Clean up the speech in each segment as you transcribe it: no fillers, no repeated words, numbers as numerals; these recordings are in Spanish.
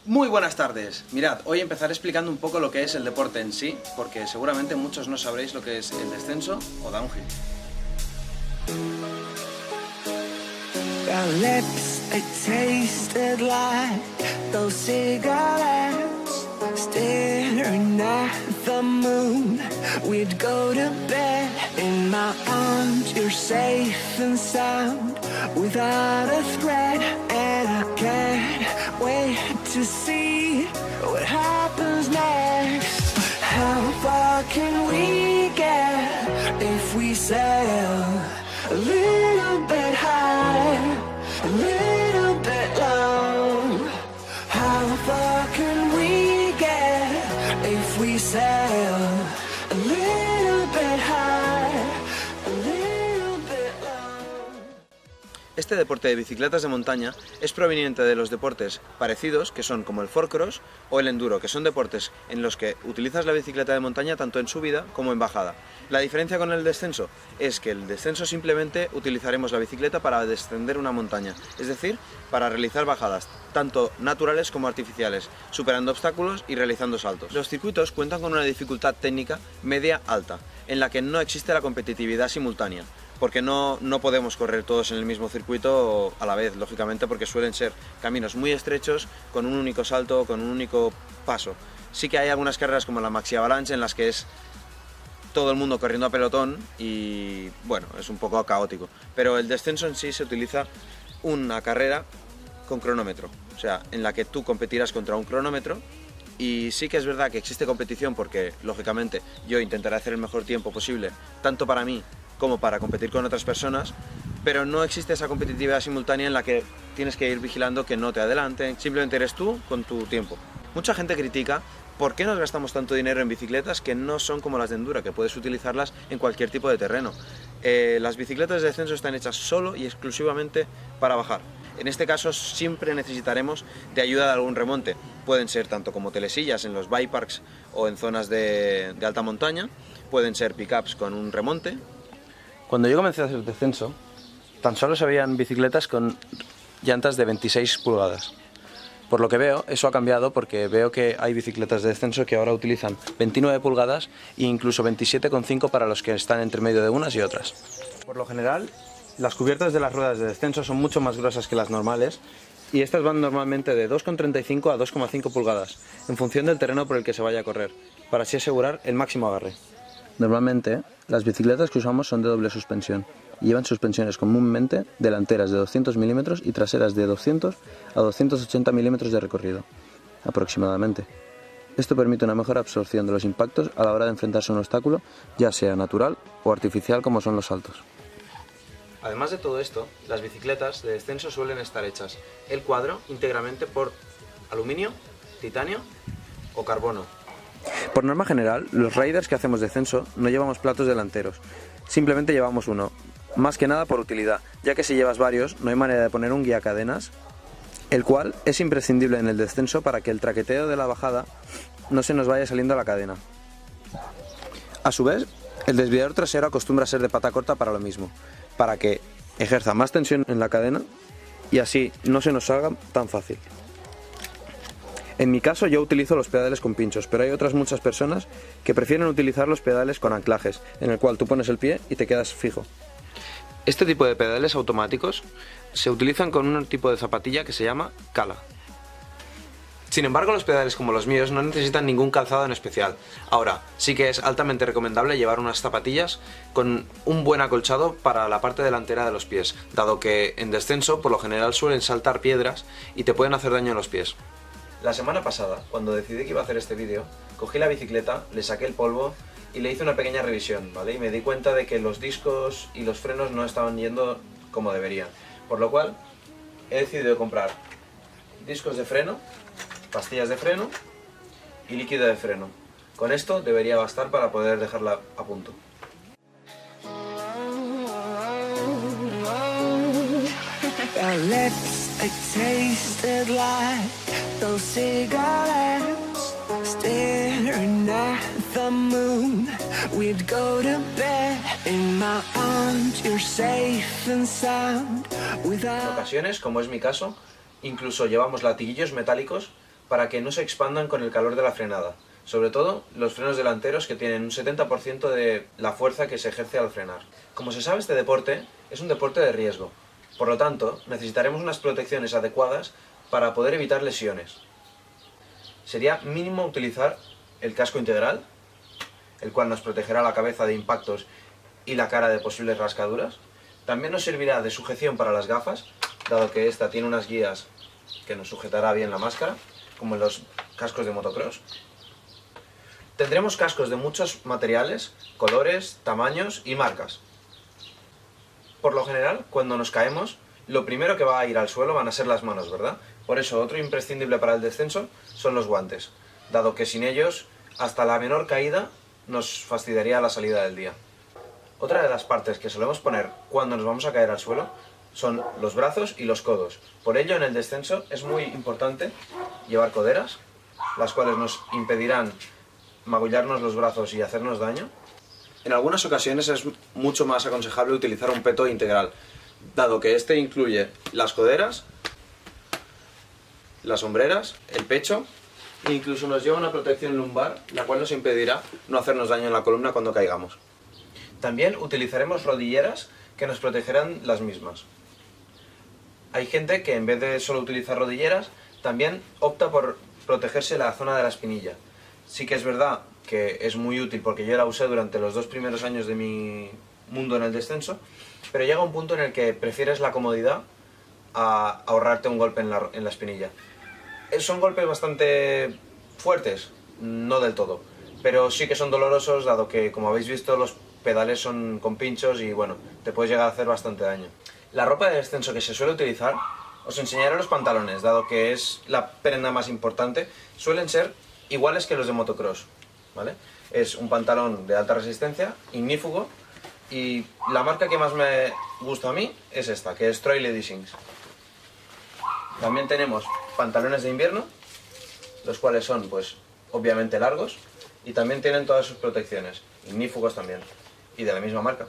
Muy buenas tardes. Mirad, hoy empezaré explicando un poco lo que es el deporte en sí, porque seguramente muchos no sabréis lo que es el descenso o downhill. Our lips, they tasted like those cigarettes. Staring at the moon, we'd go to bed. In my arms, you're safe and sound, without a threat. And I can't wait to see what happens next. How far can we get if we sail a little bit high, a little bit low? How far can we get if we sail a little bit high, a little bit low? Este deporte de bicicletas de montaña es proveniente de los deportes parecidos, que son como el four-cross o el enduro, que son deportes en los que utilizas la bicicleta de montaña tanto en subida como en bajada. La diferencia con el descenso es que el descenso simplemente utilizaremos la bicicleta para descender una montaña, es decir, para realizar bajadas, tanto naturales como artificiales, superando obstáculos y realizando saltos. Los circuitos cuentan con una dificultad técnica media-alta, en la que no existe la competitividad simultánea, porque no podemos correr todos en el mismo circuito a la vez, lógicamente, porque suelen ser caminos muy estrechos, con un único salto, con un único paso. Sí que hay algunas carreras como la Maxi Avalanche en las que es todo el mundo corriendo a pelotón y bueno, es un poco caótico. Pero el descenso en sí se utiliza una carrera con cronómetro, o sea, en la que tú competirás contra un cronómetro. Y sí que es verdad que existe competición porque, lógicamente, yo intentaré hacer el mejor tiempo posible, tanto para mí como para competir con otras personas, pero no existe esa competitividad simultánea en la que tienes que ir vigilando que no te adelanten, simplemente eres tú con tu tiempo. Mucha gente critica por qué nos gastamos tanto dinero en bicicletas que no son como las de enduro, que puedes utilizarlas en cualquier tipo de terreno. Las bicicletas de descenso están hechas solo y exclusivamente para bajar. En este caso siempre necesitaremos de ayuda de algún remonte. Pueden ser tanto como telesillas en los bike parks o en zonas de alta montaña, pueden ser pickups con un remonte. Cuando yo comencé a hacer descenso, tan solo se veían bicicletas con llantas de 26 pulgadas. Por lo que veo, eso ha cambiado porque veo que hay bicicletas de descenso que ahora utilizan 29 pulgadas e incluso 27,5 para los que están entre medio de unas y otras. Por lo general, las cubiertas de las ruedas de descenso son mucho más gruesas que las normales y estas van normalmente de 2,35 a 2,5 pulgadas, en función del terreno por el que se vaya a correr, para así asegurar el máximo agarre. Normalmente, las bicicletas que usamos son de doble suspensión y llevan suspensiones comúnmente delanteras de 200 milímetros y traseras de 200 a 280 milímetros de recorrido, aproximadamente. Esto permite una mejor absorción de los impactos a la hora de enfrentarse a un obstáculo, ya sea natural o artificial como son los saltos. Además de todo esto, las bicicletas de descenso suelen estar hechas el cuadro íntegramente por aluminio, titanio o carbono. Por norma general, los riders que hacemos descenso no llevamos platos delanteros, simplemente llevamos uno, más que nada por utilidad, ya que si llevas varios no hay manera de poner un guiacadenas, el cual es imprescindible en el descenso para que el traqueteo de la bajada no se nos vaya saliendo a la cadena. A su vez, el desviador trasero acostumbra a ser de pata corta para lo mismo, para que ejerza más tensión en la cadena y así no se nos salga tan fácil. En mi caso yo utilizo los pedales con pinchos, pero hay otras muchas personas que prefieren utilizar los pedales con anclajes, en el cual tú pones el pie y te quedas fijo. Este tipo de pedales automáticos se utilizan con un tipo de zapatilla que se llama Cala. Sin embargo, los pedales como los míos no necesitan ningún calzado en especial. Ahora, sí que es altamente recomendable llevar unas zapatillas con un buen acolchado para la parte delantera de los pies, dado que en descenso por lo general suelen saltar piedras y te pueden hacer daño en los pies. La semana pasada, cuando decidí que iba a hacer este vídeo, cogí la bicicleta, le saqué el polvo y le hice una pequeña revisión, ¿vale? Y me di cuenta de que los discos y los frenos no estaban yendo como deberían. Por lo cual, he decidido comprar discos de freno, pastillas de freno y líquido de freno. Con esto debería bastar para poder dejarla a punto. They tasted like those cigarettes. Staring at the moon, we'd go to bed. In my arms, you're safe and sound. En ocasiones, como es mi caso, incluso llevamos latiguillos metálicos para que no se expandan con el calor de la frenada. Sobre todo los frenos delanteros, que tienen un 70% de la fuerza que se ejerce al frenar. Como se sabe, este deporte es un deporte de riesgo. Por lo tanto, necesitaremos unas protecciones adecuadas para poder evitar lesiones. Sería mínimo utilizar el casco integral, el cual nos protegerá la cabeza de impactos y la cara de posibles rascaduras. También nos servirá de sujeción para las gafas, dado que esta tiene unas guías que nos sujetará bien la máscara, como en los cascos de motocross. Tendremos cascos de muchos materiales, colores, tamaños y marcas. Por lo general, cuando nos caemos, lo primero que va a ir al suelo van a ser las manos, ¿verdad? Por eso, otro imprescindible para el descenso son los guantes, dado que sin ellos, hasta la menor caída nos fastidiaría la salida del día. Otra de las partes que solemos poner cuando nos vamos a caer al suelo son los brazos y los codos. Por ello, en el descenso es muy importante llevar coderas, las cuales nos impedirán magullarnos los brazos y hacernos daño. En algunas ocasiones es mucho más aconsejable utilizar un peto integral, dado que este incluye las coderas, las hombreras, el pecho e incluso nos lleva una protección lumbar, la cual nos impedirá no hacernos daño en la columna cuando caigamos. También utilizaremos rodilleras que nos protegerán las mismas. Hay gente que en vez de solo utilizar rodilleras, también opta por protegerse la zona de la espinilla. Sí que es verdad que es muy útil porque yo la usé durante los 2 primeros años de mi mundo en el descenso, pero llega un punto en el que prefieres la comodidad a ahorrarte un golpe en la espinilla. Son golpes bastante fuertes, no del todo, pero sí que son dolorosos, dado que, como habéis visto, los pedales son con pinchos y bueno, te puedes llegar a hacer bastante daño. La ropa de descenso que se suele utilizar, os enseñaré los pantalones, dado que es la prenda más importante. Suelen ser iguales que los de motocross, ¿vale? Es un pantalón de alta resistencia, ignífugo, y la marca que más me gusta a mí es esta, que es Troy Lady Sings. También tenemos pantalones de invierno, los cuales son, pues, obviamente largos, y también tienen todas sus protecciones, ignífugos también, y de la misma marca.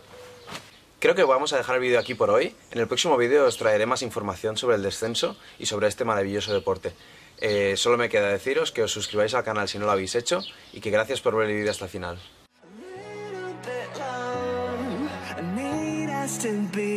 Creo que vamos a dejar el vídeo aquí por hoy. En el próximo vídeo os traeré más información sobre el descenso y sobre este maravilloso deporte. Solo me queda deciros que os suscribáis al canal si no lo habéis hecho y que gracias por ver el vídeo hasta el final. to be